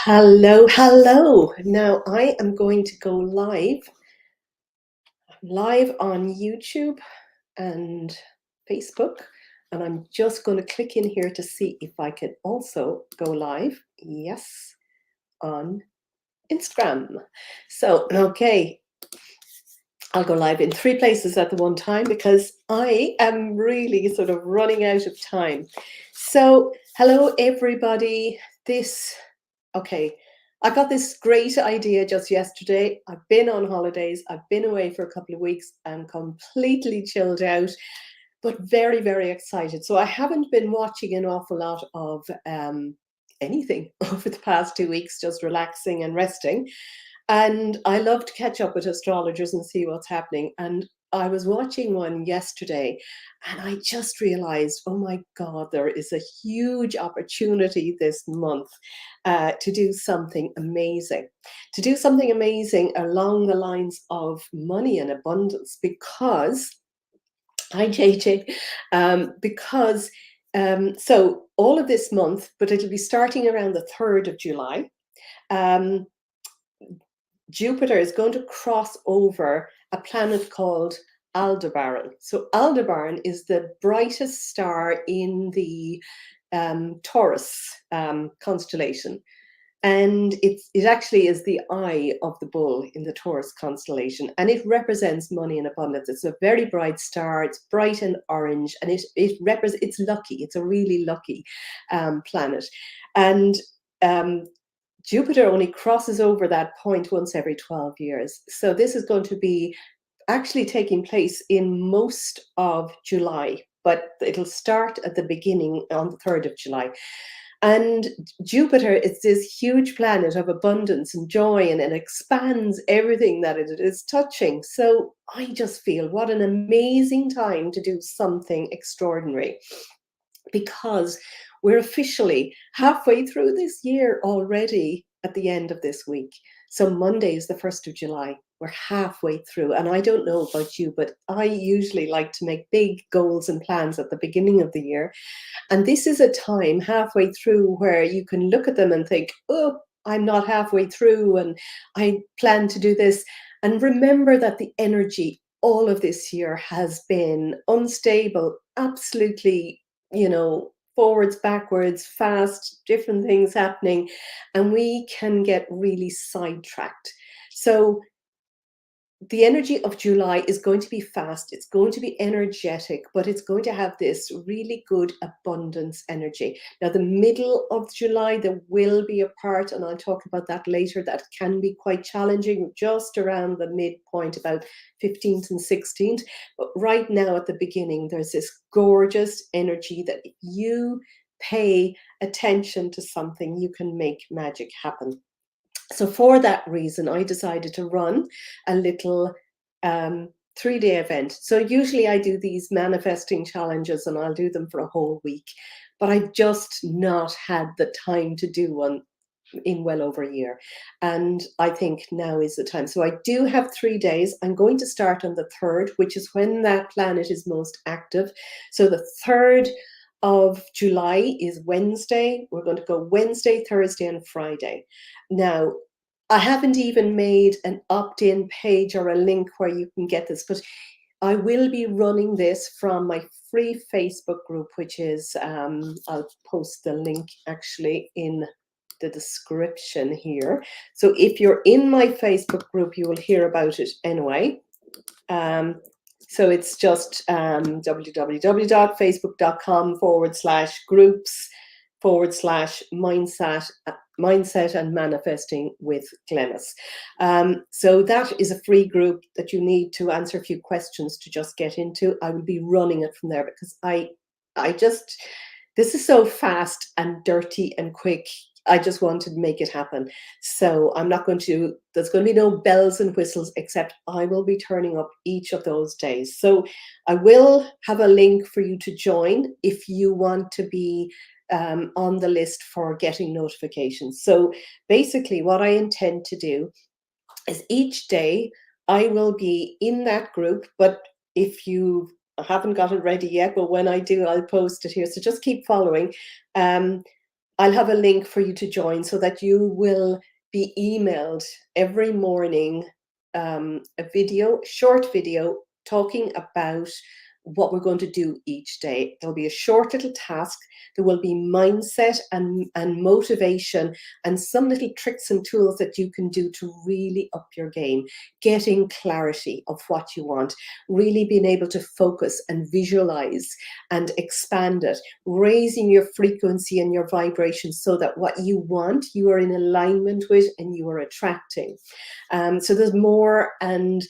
Hello, hello. Now I am going to go live on YouTube and Facebook, and I'm just going to click in here to see if I can also go live. Yes, on Instagram. So, okay, I'll go live in 3 places at the one time because I am really sort of running out of time. So, hello everybody. Okay, I got this great idea just yesterday. I've been on holidays. I've been away for a couple of weeks. I'm completely chilled out, but very, very excited. So I haven't been watching an awful lot of anything over the past 2 weeks, just relaxing and resting. And I love to catch up with astrologers and see what's happening. And I was watching one yesterday and I just realized, oh my God, there is a huge opportunity this month to do something amazing. To do something amazing along the lines of money and abundance because, hi JJ, because so all of this month, but it'll be starting around the 3rd of July. Um, Jupiter is going to cross over a planet called Aldebaran. So Aldebaran is the brightest star in the Taurus constellation. And it actually is the eye of the bull in the Taurus constellation, and it represents money and abundance. It's a very bright star. It's bright and orange, and it's lucky. It's a really lucky planet, and Jupiter only crosses over that point once every 12 years. So this is going to be actually taking place in most of July, but it'll start at the beginning on the 3rd of July. And Jupiter is this huge planet of abundance and joy, and it expands everything that it is touching. So I just feel what an amazing time to do something extraordinary, because we're officially halfway through this year already at the end of this week. So Monday is the 1st of July. We're halfway through. And I don't know about you, but I usually like to make big goals and plans at the beginning of the year. And this is a time halfway through where you can look at them and think, oh, I'm not halfway through and I plan to do this. And remember that the energy all of this year has been unstable, absolutely, forwards, backwards, fast, different things happening, and we can get really sidetracked. So the energy of July is going to be fast, it's going to be energetic, but it's going to have this really good abundance energy. Now, the middle of July, there will be a part, and I'll talk about that later, that can be quite challenging, just around the midpoint, about 15th and 16th. But right now at the beginning, there's this gorgeous energy that if you pay attention to something, you can make magic happen. So for that reason, I decided to run a little 3-day event. So usually I do these manifesting challenges and I'll do them for a whole week, but I've just not had the time to do one in well over a year. And I think now is the time. So I do have 3 days. I'm going to start on the 3rd, which is when that planet is most active. So the 3rd of July is Wednesday. We're going to go Wednesday, Thursday, and Friday. Now, I haven't even made an opt-in page or a link where you can get this, but I will be running this from my free Facebook group, which is, I'll post the link actually in the description here. So if you're in my Facebook group, you will hear about it anyway. So it's just www.facebook.com/groups/mindset and manifesting with Glenys. So that is a free group that you need to answer a few questions to just get into. I will be running it from there because this is so fast and dirty and quick. I just wanted to make it happen. So there's going to be no bells and whistles, except I will be turning up each of those days. So I will have a link for you to join if you want to be on the list for getting notifications. So basically what I intend to do is each day I will be in that group, but if you haven't got it ready yet, but when I do, I'll post it here. So just keep following. I'll have a link for you to join so that you will be emailed every morning a video, short video, talking about what we're going to do each day. There'll be a short little task. There will be mindset and motivation and some little tricks and tools that you can do to really up your game, getting clarity of what you want, really being able to focus and visualize and expand it, raising your frequency and your vibration so that what you want, you are in alignment with and you are attracting. So there's more, and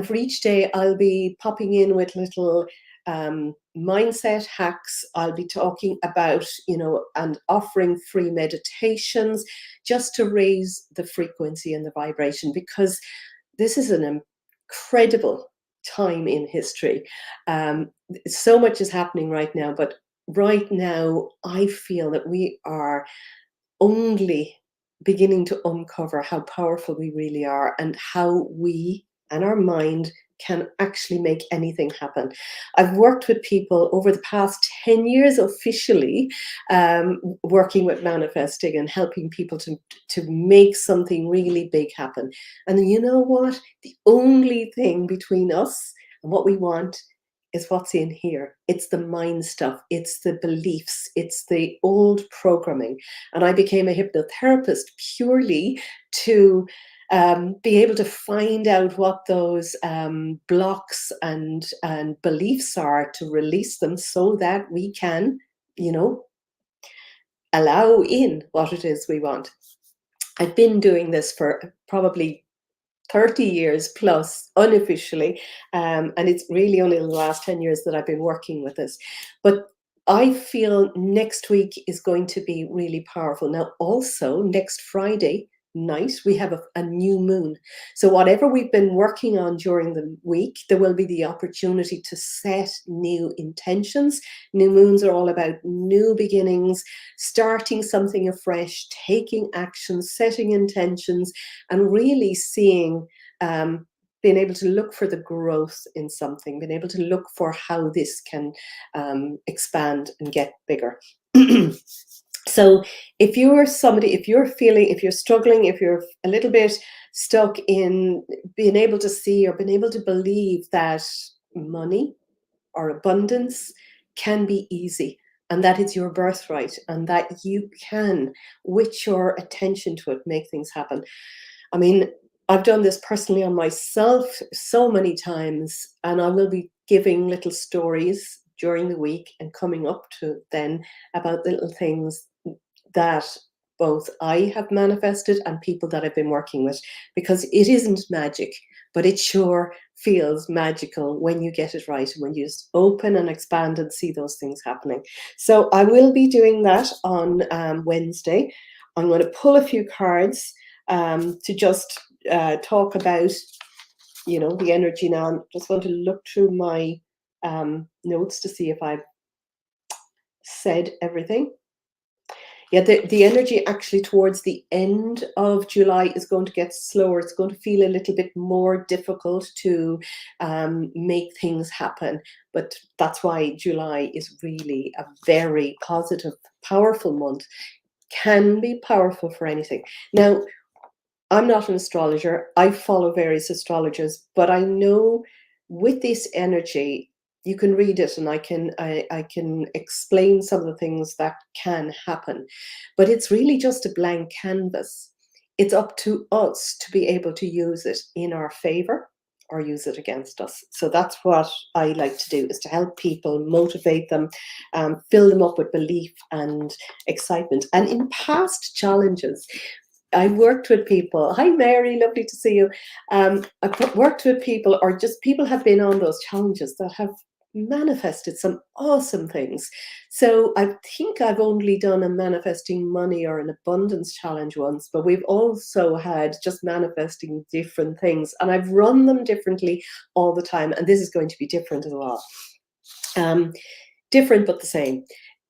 for each day I'll be popping in with little mindset hacks. I'll be talking about, and offering free meditations just to raise the frequency and the vibration, because this is an incredible time in history. So much is happening right now, but right now I feel that we are only beginning to uncover how powerful we really are and how we and our mind can actually make anything happen. I've worked with people over the past 10 years officially, working with manifesting and helping people to make something really big happen. And you know what? The only thing between us and what we want is what's in here. It's the mind stuff, it's the beliefs, it's the old programming. And I became a hypnotherapist purely to be able to find out what those blocks and beliefs are, to release them so that we can, you know, allow in what it is we want. I've been doing this for probably 30 years plus unofficially. And it's really only in the last 10 years that I've been working with this. But I feel next week is going to be really powerful. Now, also next Friday night, we have a new moon. So whatever we've been working on during the week, there will be the opportunity to set new intentions. New moons are all about new beginnings, starting something afresh, taking action, setting intentions, and really seeing, being able to look for the growth in something, being able to look for how this can expand and get bigger. So if you're somebody, if you're feeling, if you're struggling, if you're a little bit stuck in being able to see or being able to believe that money or abundance can be easy, and that it's your birthright, and that you can, with your attention to it, make things happen. I mean, I've done this personally on myself so many times, and I will be giving little stories during the week and coming up to then about little things that both I have manifested and people that I've been working with, because it isn't magic, but it sure feels magical when you get it right and when you just open and expand and see those things happening. So I will be doing that on Wednesday. I'm going to pull a few cards to just talk about, the energy now. I'm just going to look through my notes to see if I've said everything. Yeah, the energy actually towards the end of July is going to get slower. It's going to feel a little bit more difficult to make things happen. But that's why July is really a very positive, powerful month. Can be powerful for anything. Now, I'm not an astrologer. I follow various astrologers, but I know with this energy, you can read it, and I can explain some of the things that can happen. But it's really just a blank canvas. It's up to us to be able to use it in our favor or use it against us. So that's what I like to do, is to help people, motivate them, fill them up with belief and excitement. And in past challenges, I worked with people. Hi, Mary, lovely to see you. I've worked with people, or just people have been on those challenges that have manifested some awesome things. So I think I've only done a manifesting money or an abundance challenge once, but we've also had just manifesting different things, and I've run them differently all the time. And this is going to be different as well. Different but the same.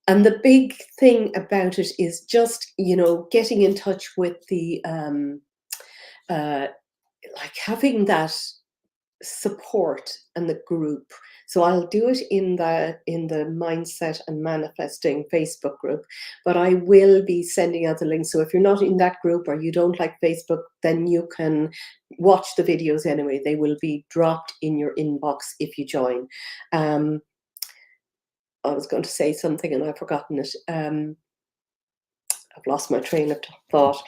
And the big thing about it is just, getting in touch with the like having that support and the group. So I'll do it in the mindset and manifesting Facebook group, but I will be sending out the link. So if you're not in that group or you don't like Facebook, then you can watch the videos anyway. They will be dropped in your inbox if you join. Um, I was going to say something and I've forgotten it. I've lost my train of thought.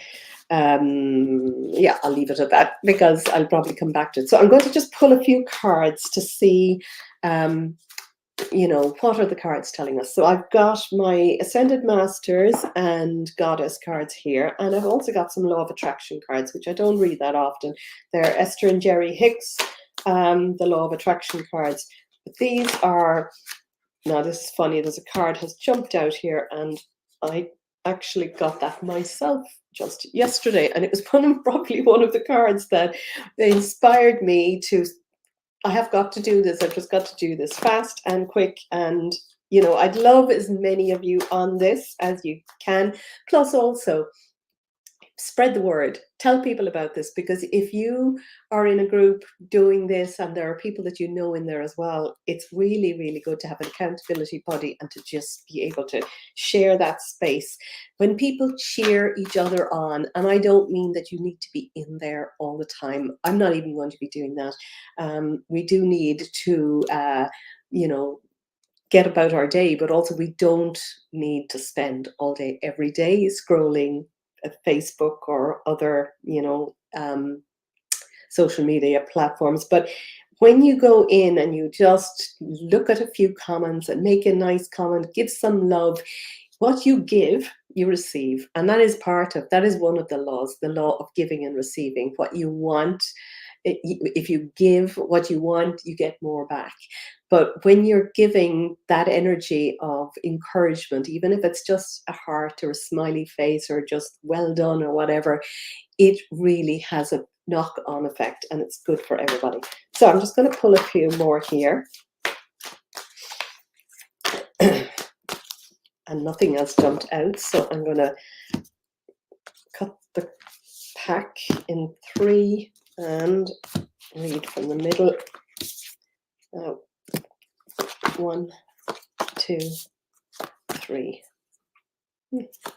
Yeah, I'll leave it at that because I'll probably come back to it. So I'm going to just pull a few cards to see, what are the cards telling us? So I've got my Ascended Masters and Goddess cards here, and I've also got some Law of Attraction cards, which I don't read that often. They're Esther and Jerry Hicks, the Law of Attraction cards. But these are, now this is funny, there's a card has jumped out here, and I actually got that myself just yesterday, and it was probably one of the cards that inspired me to, I have got to do this. I've just got to do this fast and quick. And, I'd love as many of you on this as you can. Plus also, spread the word. Tell people about this, because if you are in a group doing this and there are people that you know in there as well, it's really, really good to have an accountability buddy and to just be able to share that space. When people cheer each other on, and I don't mean that you need to be in there all the time. I'm not even going to be doing that. We do need to, get about our day, but also we don't need to spend all day every day scrolling at Facebook or other, social media platforms. But when you go in and you just look at a few comments and make a nice comment, give some love, what you give, you receive. And that is one of the laws, the law of giving and receiving. What you want, if you give what you want, you get more back. But when you're giving that energy of encouragement, even if it's just a heart or a smiley face or just well done or whatever, it really has a knock-on effect, and it's good for everybody. So I'm just going to pull a few more here. And nothing else jumped out, so I'm going to cut the pack in 3 and read from the middle. 1, 2, 3.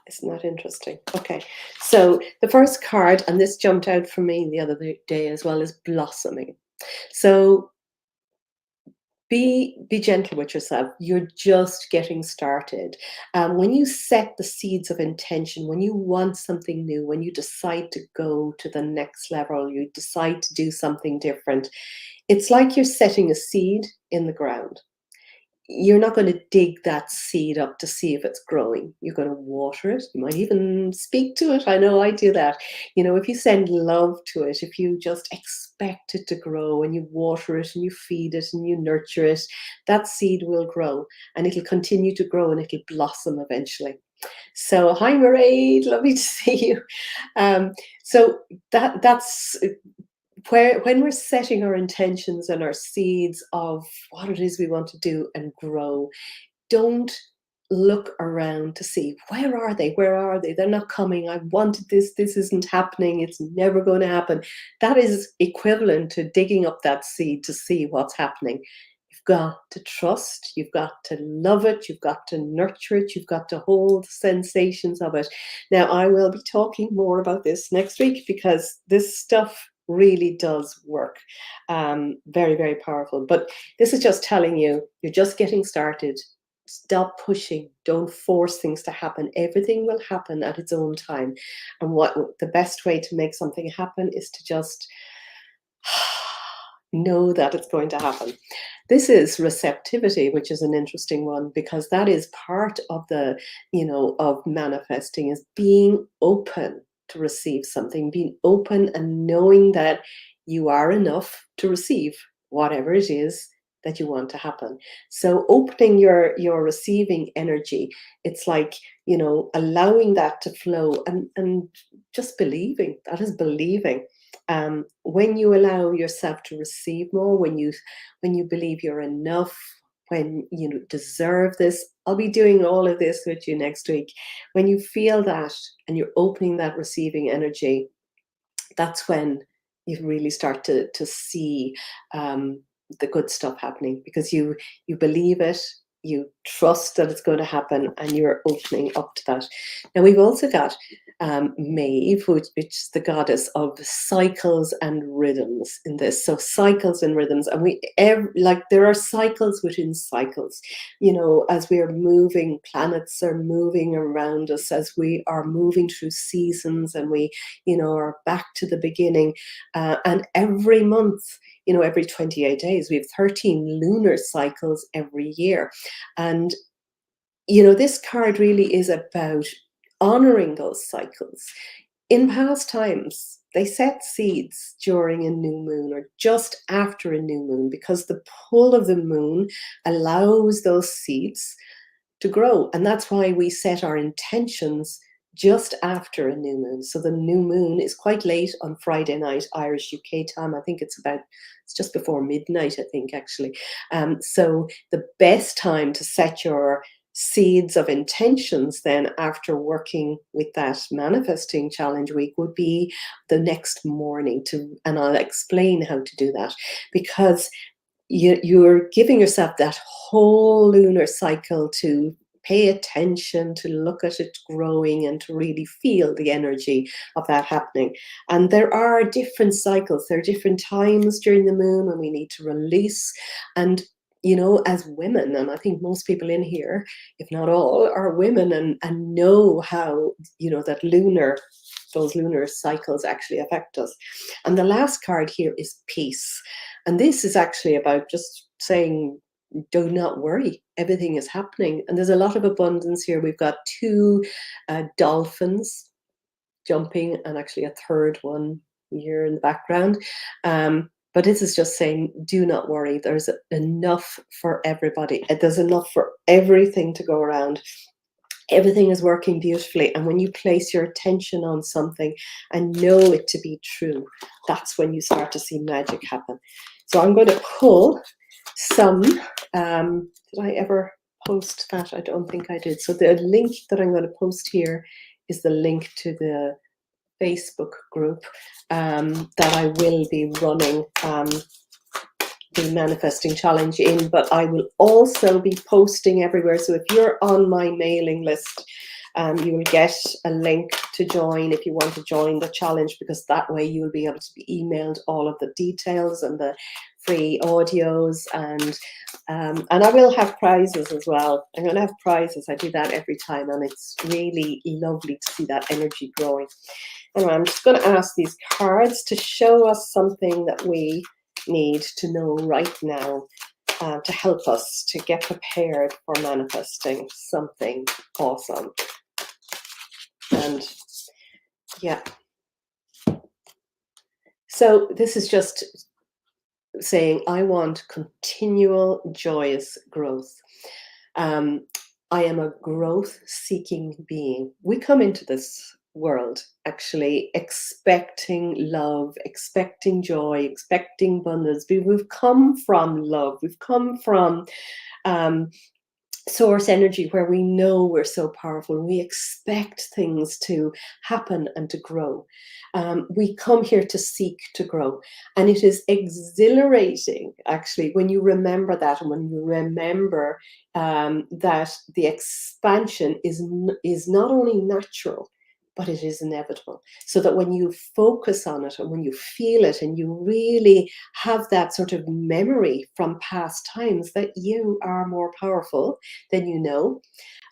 Isn't that interesting? Okay, so the first card, and this jumped out for me the other day as well, is blossoming. So be gentle with yourself. You're just getting started. When you set the seeds of intention, when you want something new, when you decide to go to the next level, you decide to do something different, it's like you're setting a seed in the ground. You're not going to dig that seed up to see if it's growing. You're going to water it. You might even speak to it. I know I do that. If you send love to it, if you just expect it to grow and you water it and you feed it and you nurture it, that seed will grow and it'll continue to grow and it'll blossom eventually. So, hi, Mairead, lovely to see you. So that's when we're setting our intentions and our seeds of what it is we want to do and grow, don't look around to see where are they, they're not coming, I wanted this isn't happening, it's never going to happen. That is equivalent to digging up that seed to see what's happening. You've got to trust, you've got to love it, you've got to nurture it, you've got to hold the sensations of it. Now, I will be talking more about this next week because this stuff really does work. Very, very powerful. But this is just telling you, you're just getting started. Stop pushing. Don't force things to happen. Everything will happen at its own time. And what the best way to make something happen is to just know that it's going to happen. This is receptivity, which is an interesting one, because that is part of the, of manifesting, is being open to receive something, being open and knowing that you are enough to receive whatever it is that you want to happen. So opening your receiving energy, it's like, allowing that to flow and just believing. That is believing. When you allow yourself to receive more, when you believe you're enough, when you deserve this, I'll be doing all of this with you next week. When you feel that and you're opening that receiving energy, that's when you really start to see the good stuff happening, because you believe it, you trust that it's going to happen, and you're opening up to that. Now we've also got Maeve, which is the goddess of cycles and rhythms in this. So cycles and rhythms, and like there are cycles within cycles. You know, as we are moving, planets are moving around us, as we are moving through seasons, and we, you know, are back to the beginning. And every month, you know, every 28 days, we have 13 lunar cycles every year. And, you know, this card really is about honoring those cycles. In past times, they set seeds during a new moon or just after a new moon, because the pull of the moon allows those seeds to grow. And that's why we set our intentions just after a new moon. So the new moon is quite late on Friday night, Irish UK time. I think it's just before midnight, I think, actually. So the best time to set your seeds of intentions then, after working with that manifesting challenge week, would be the next morning, and I'll explain how to do that, because you're giving yourself that whole lunar cycle to pay attention, to look at it growing, and to really feel the energy of that happening. And there are different cycles, there are different times during the moon when we need to release. And, you know, as women, and I think most people in here, if not all, are women, and know how, you know, that those lunar cycles actually affect us. And the last card here is peace. And this is actually about just saying, do not worry, everything is happening. And there's a lot of abundance here. We've got two dolphins jumping, and actually a third one here in the background. But this is just saying, do not worry. There's enough for everybody. There's enough for everything to go around. Everything is working beautifully. And when you place your attention on something and know it to be true, that's when you start to see magic happen. So I'm going to pull some. Did I ever post that? I don't think I did. So the link that I'm going to post here is the link to the Facebook group that I will be running the manifesting challenge in, but I will also be posting everywhere. So if you're on my mailing list, you will get a link to join if you want to join the challenge, because that way you will be able to be emailed all of the details and the free audios, and I will have prizes as well. I'm going to have prizes. I do that every time, and it's really lovely to see that energy growing. Anyway, I'm just going to ask these cards to show us something that we need to know right now, to help us to get prepared for manifesting something awesome. And yeah, so this is just saying, I want continual joyous growth. I am a growth seeking being. We come into this world actually expecting love, expecting joy, expecting abundance. We've come from love. We've come from source energy, where we know we're so powerful. We expect things to happen and to grow. We come here to seek to grow. And it is exhilarating, actually, when you remember that, and when you remember that the expansion is not only natural, but it is inevitable. So that when you focus on it, and when you feel it, and you really have that sort of memory from past times, that you are more powerful than you know.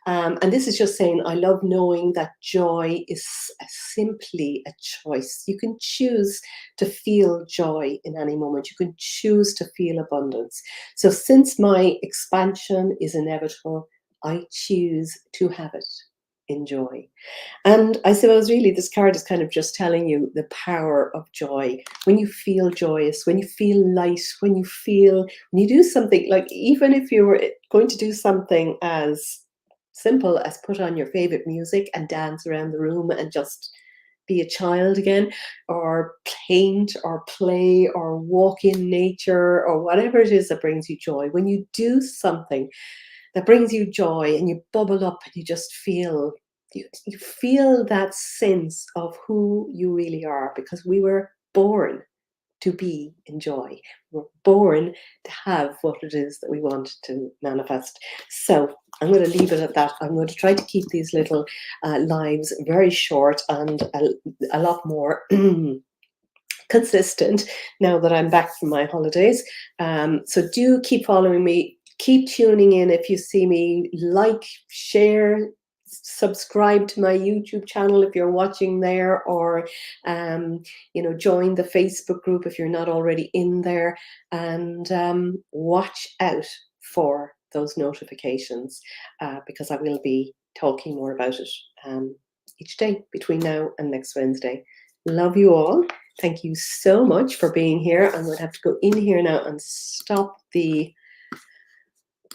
And this is just saying, I love knowing that joy is simply a choice. You can choose to feel joy in any moment. You can choose to feel abundance. So since my expansion is inevitable, I choose to have it in joy. And I suppose really this card is kind of just telling you the power of joy. When you feel joyous, when you feel light, when you do something, like even if you were going to do something as simple as put on your favorite music and dance around the room and just be a child again, or paint or play or walk in nature, or whatever it is that brings you joy. When you do something that brings you joy and you bubble up, and you just feel you feel that sense of who you really are, because we were born to be in joy. We're born to have what it is that we want to manifest. So I'm going to leave it at that. I'm going to try to keep these little lives very short and a lot more consistent now that I'm back from my holidays. So do keep following me. Keep tuning in if you see me. Like, share, subscribe to my YouTube channel if you're watching there, or join the Facebook group if you're not already in there, and watch out for those notifications because I will be talking more about it each day between now and next Wednesday. Love you all. Thank you so much for being here. I'm going to have to go in here now and stop the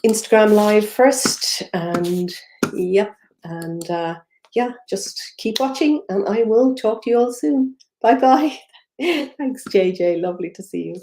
Instagram live first. And yep. And yeah, just keep watching and I will talk to you all soon. Bye bye. Thanks, JJ. Lovely to see you.